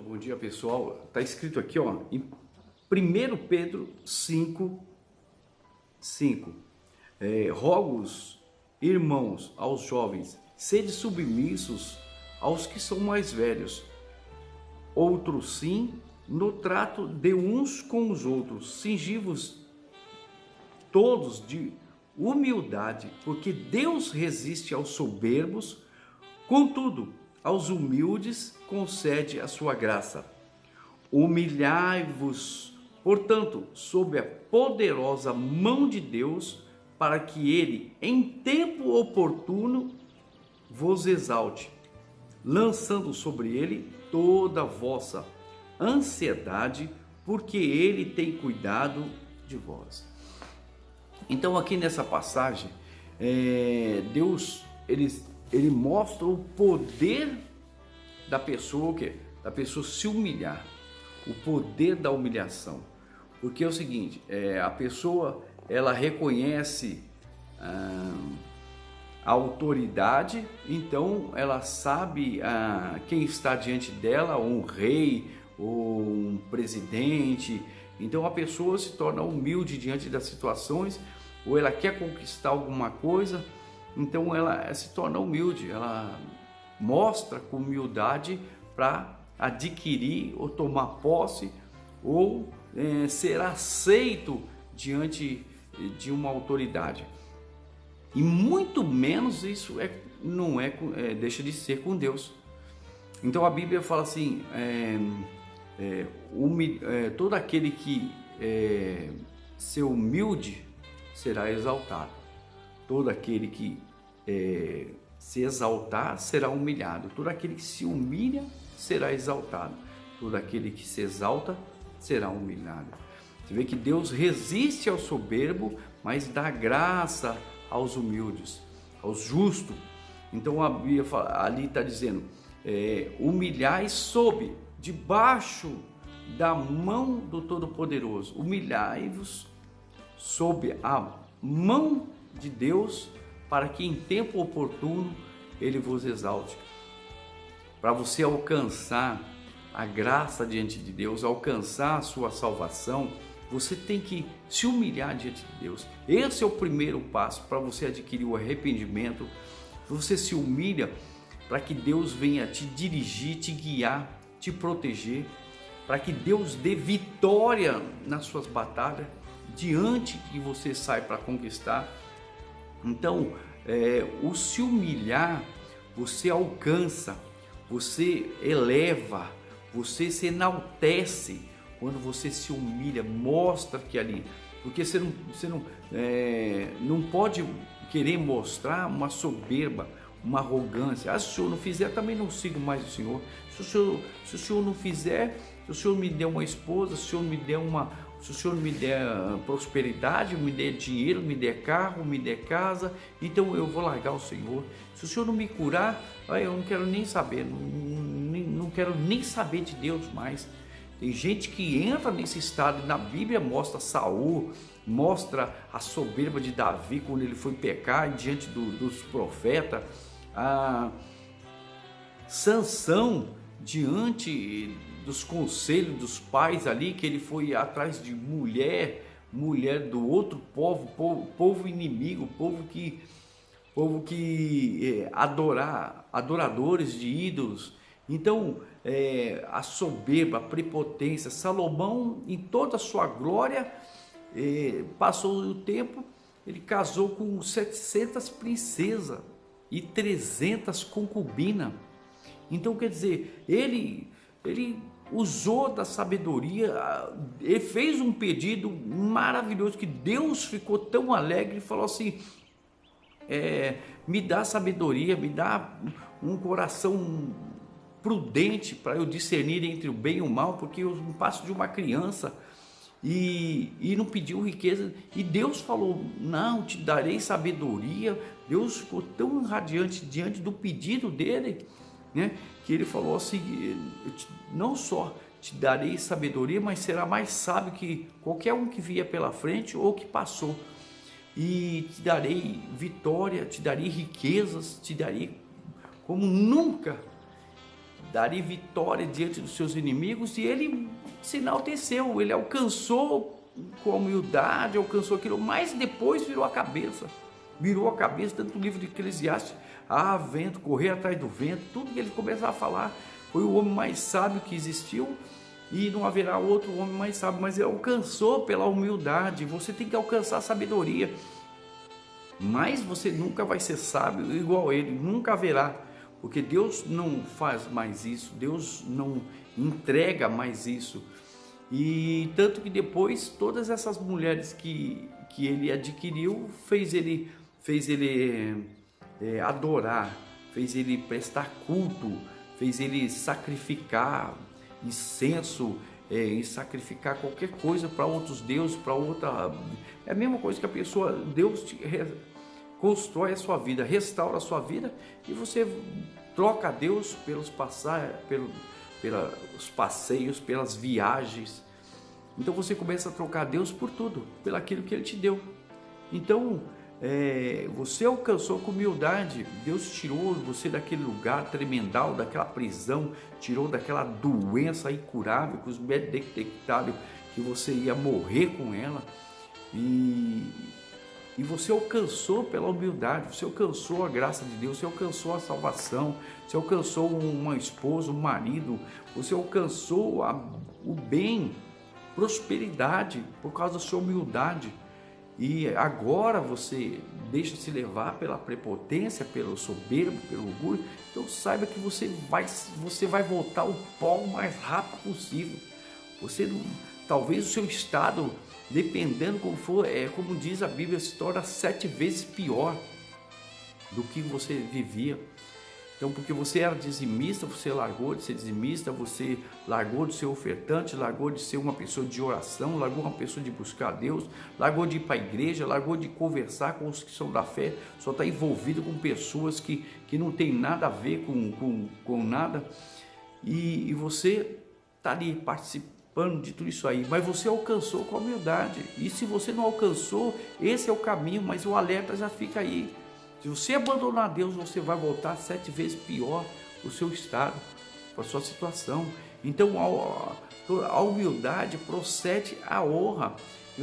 Bom dia pessoal, está escrito aqui ó, em 1 Pedro 5, rogo-os, irmãos, aos jovens, sede submissos aos que são mais velhos, outros sim, no trato de uns com os outros, cingi-vos todos de humildade, porque Deus resiste aos soberbos, contudo, aos humildes concede a sua graça. Humilhai-vos, portanto, sob a poderosa mão de Deus, para que Ele, em tempo oportuno, vos exalte, lançando sobre Ele toda a vossa ansiedade, porque Ele tem cuidado de vós. Então aqui nessa passagem, Deus, ele mostra o poder da pessoa, o quê? Da pessoa se humilhar, o poder da humilhação. Porque é o seguinte, a pessoa, ela reconhece a autoridade, então ela sabe quem está diante dela, um rei ou um presidente. Então a pessoa se torna humilde diante das situações, ou ela quer conquistar alguma coisa, então ela se torna humilde, ela mostra com humildade para adquirir ou tomar posse ou ser aceito diante de uma autoridade. E muito menos isso não deixa de ser com Deus. Então a Bíblia fala assim, todo aquele que ser humilde será exaltado. Todo aquele que se exaltar será humilhado. Todo aquele que se humilha será exaltado. Todo aquele que se exalta será humilhado. Você vê que Deus resiste ao soberbo, mas dá graça aos humildes, aos justos. Então a Bíblia ali está dizendo, humilhai sob, debaixo da mão do Todo-Poderoso. Humilhai-vos sob a mão de Deus, para que em tempo oportuno Ele vos exalte. Para você alcançar a graça diante de Deus, alcançar a sua salvação, você tem que se humilhar diante de Deus. Esse é o primeiro passo para você adquirir o arrependimento. Você se humilha para que Deus venha te dirigir, te guiar, te proteger, para que Deus dê vitória nas suas batalhas, diante que você sai para conquistar. Então, o se humilhar, você alcança, você eleva, você se enaltece quando você se humilha, mostra que ali, porque você não pode querer mostrar uma soberba, uma arrogância. Se o senhor não fizer, também não sigo mais o senhor. Se o senhor não fizer, se o senhor me der uma esposa, se o senhor me der prosperidade, me der dinheiro, me der carro, me der casa, então eu vou largar o Senhor. Se o Senhor não me curar, eu não quero nem saber, não quero nem saber de Deus mais. Tem gente que entra nesse estado, e na Bíblia mostra Saul, mostra a soberba de Davi quando ele foi pecar diante dos profetas, Sansão diante dos conselhos dos pais ali, que ele foi atrás de mulher do outro povo inimigo, povo que adoradores de ídolos. Então a soberba, a prepotência, Salomão em toda a sua glória, passou o tempo, ele casou com 700 princesas e 300 concubinas. Então, quer dizer, ele usou da sabedoria, ele fez um pedido maravilhoso, que Deus ficou tão alegre e falou assim: me dá sabedoria, me dá um coração prudente para eu discernir entre o bem e o mal, porque eu não passo de uma criança. E não pediu riqueza, e Deus falou: não, te darei sabedoria. Deus ficou tão radiante diante do pedido dele, né, que ele falou assim: não só te darei sabedoria, mas será mais sábio que qualquer um que vier pela frente ou que passou, e te darei vitória, te darei riquezas, te darei como nunca, darei vitória diante dos seus inimigos. E ele se enalteceu, ele alcançou com humildade, alcançou aquilo, mas depois virou a cabeça, tanto no livro de Eclesiastes: vento, correr atrás do vento, tudo que ele começava a falar, foi o homem mais sábio que existiu, e não haverá outro homem mais sábio, mas ele alcançou pela humildade. Você tem que alcançar a sabedoria, mas você nunca vai ser sábio igual ele, nunca haverá, porque Deus não faz mais isso, Deus não entrega mais isso. E tanto que depois todas essas mulheres que ele adquiriu, fez ele adorar, fez ele prestar culto, fez ele sacrificar incenso, e sacrificar qualquer coisa para outros deuses, para outra. É a mesma coisa que a pessoa, Deus constrói a sua vida, restaura a sua vida, e você troca a Deus pelos passeios, pelas viagens. Então você começa a trocar a Deus por tudo, pelo aquilo que Ele te deu. Então você alcançou com humildade. Deus tirou você daquele lugar tremendal, daquela prisão, tirou daquela doença incurável que os médicos detectaram que você ia morrer com ela, e você alcançou pela humildade, você alcançou a graça de Deus, você alcançou a salvação, você alcançou uma esposa, um marido, você alcançou o bem, prosperidade por causa da sua humildade. E agora você deixa se levar pela prepotência, pelo soberbo, pelo orgulho. Então saiba que você vai voltar ao pó o mais rápido possível. Talvez o seu estado, dependendo como for, como diz a Bíblia, se torna 7 vezes pior do que você vivia. Então, porque você era dizimista, você largou de ser dizimista, você largou de ser ofertante, largou de ser uma pessoa de oração, largou uma pessoa de buscar a Deus, largou de ir para a igreja, largou de conversar com os que são da fé, só está envolvido com pessoas que não tem nada a ver com nada, e você está ali participando de tudo isso aí, mas você alcançou com a humildade. E se você não alcançou, esse é o caminho, mas o alerta já fica aí. Se você abandonar Deus, você vai voltar 7 vezes pior o seu estado, a sua situação. Então a humildade procede a honra.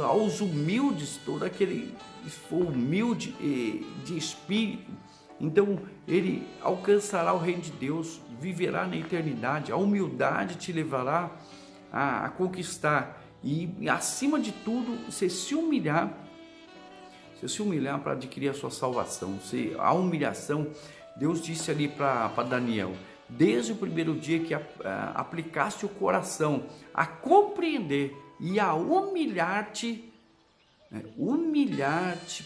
Aos humildes, todo aquele que for humilde de espírito, então ele alcançará o reino de Deus, viverá na eternidade. A humildade te levará a conquistar, e acima de tudo, você se humilhar para adquirir a sua salvação. A humilhação, Deus disse ali para Daniel: desde o primeiro dia que aplicaste o coração a compreender e a humilhar-te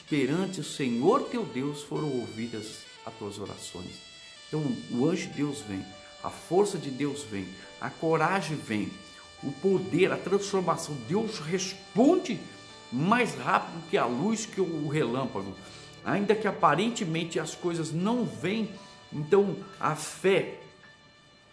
perante o Senhor teu Deus, foram ouvidas as tuas orações. Então o anjo de Deus vem, a força de Deus vem, a coragem vem, o poder, a transformação. Deus responde mais rápido que a luz, que o relâmpago, ainda que aparentemente as coisas não vêm. Então a fé,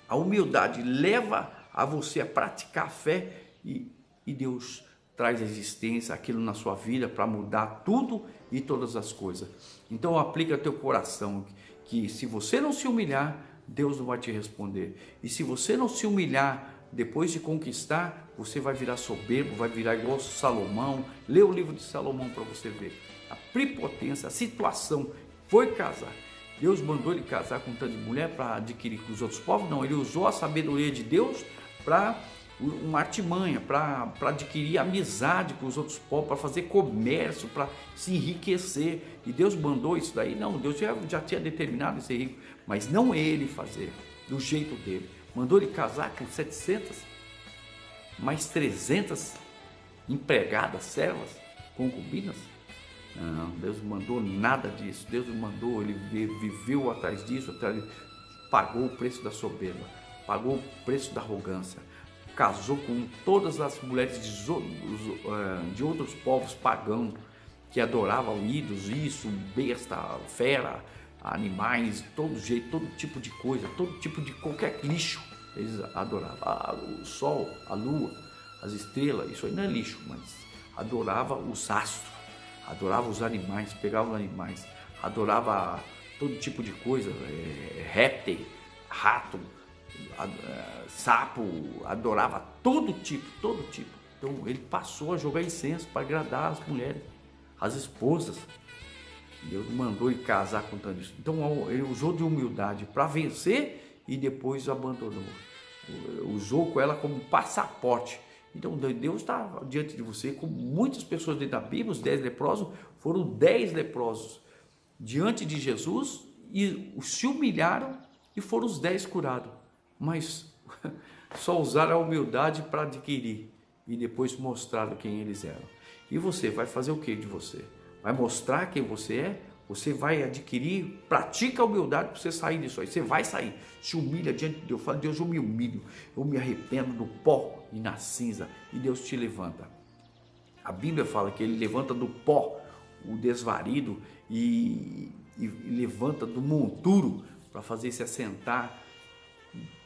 a humildade leva a você a praticar a fé, e Deus traz a existência, aquilo na sua vida, para mudar tudo e todas as coisas. Então aplica teu coração, que se você não se humilhar, Deus não vai te responder. E se você não se humilhar depois de conquistar, você vai virar soberbo, vai virar igual Salomão. Lê o livro de Salomão para você ver a prepotência, a situação. Foi casar, Deus mandou ele casar com tanta mulher para adquirir com os outros povos? Não, ele usou a sabedoria de Deus para uma artimanha para adquirir amizade com os outros povos, para fazer comércio, para se enriquecer. E Deus mandou isso daí? Não, Deus já tinha determinado ser rico, mas não ele fazer, do jeito dele. Mandou ele casar com 700, mais 300 empregadas, servas, concubinas? Não, Deus não mandou nada disso. Deus não mandou, ele viveu atrás disso, pagou o preço da soberba, pagou o preço da arrogância, casou com todas as mulheres de outros povos pagãos que adoravam ídolos, isso, besta, fera, animais, todo jeito, todo tipo de coisa, todo tipo de qualquer lixo eles adoravam. O sol, a lua, as estrelas, isso aí não é lixo, mas adorava os astros, adorava os animais, pegava os animais, adorava todo tipo de coisa, réptil, rato, sapo, adorava todo tipo. Então ele passou a jogar incenso para agradar as mulheres, as esposas. Deus mandou ele casar com tudo isso. Então ele usou de humildade para vencer e depois abandonou. Usou com ela como passaporte. Então Deus está diante de você, com muitas pessoas dentro da Bíblia. Os 10 leprosos foram 10 leprosos diante de Jesus e se humilharam e foram os 10 curados. Mas só usaram a humildade para adquirir e depois mostraram quem eles eram. E você vai fazer o que de você? Vai mostrar quem você é? Você vai adquirir, pratica a humildade para você sair disso aí. Você vai sair, se humilha diante de Deus. Fala: Deus, eu me humilho, eu me arrependo do pó e na cinza, e Deus te levanta. A Bíblia fala que ele levanta do pó o desvarido e levanta do monturo para fazer se assentar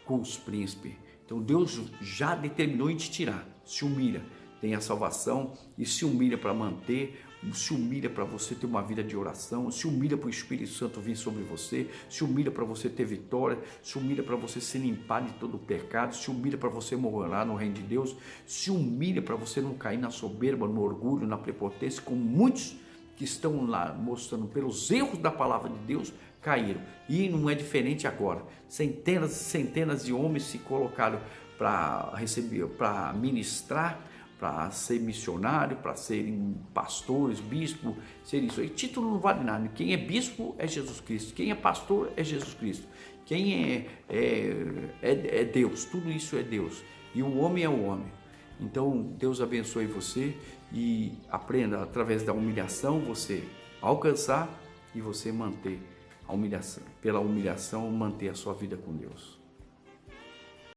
com os príncipes. Então Deus já determinou em te tirar. Se humilha, tem a salvação, e se humilha para manter, se humilha para você ter uma vida de oração, se humilha para o Espírito Santo vir sobre você, se humilha para você ter vitória, se humilha para você se limpar de todo o pecado, se humilha para você morar no reino de Deus, se humilha para você não cair na soberba, no orgulho, na prepotência, como muitos que estão lá mostrando pelos erros da palavra de Deus caíram. E não é diferente agora. Centenas e centenas de homens se colocaram para receber, para ministrar, para ser missionário, para serem pastores, bispo, ser isso. E título não vale nada. Quem é bispo é Jesus Cristo. Quem é pastor é Jesus Cristo. Quem é Deus. Tudo isso é Deus. E o homem é o homem. Então Deus abençoe você e aprenda através da humilhação você alcançar e você manter a humilhação. Pela humilhação manter a sua vida com Deus.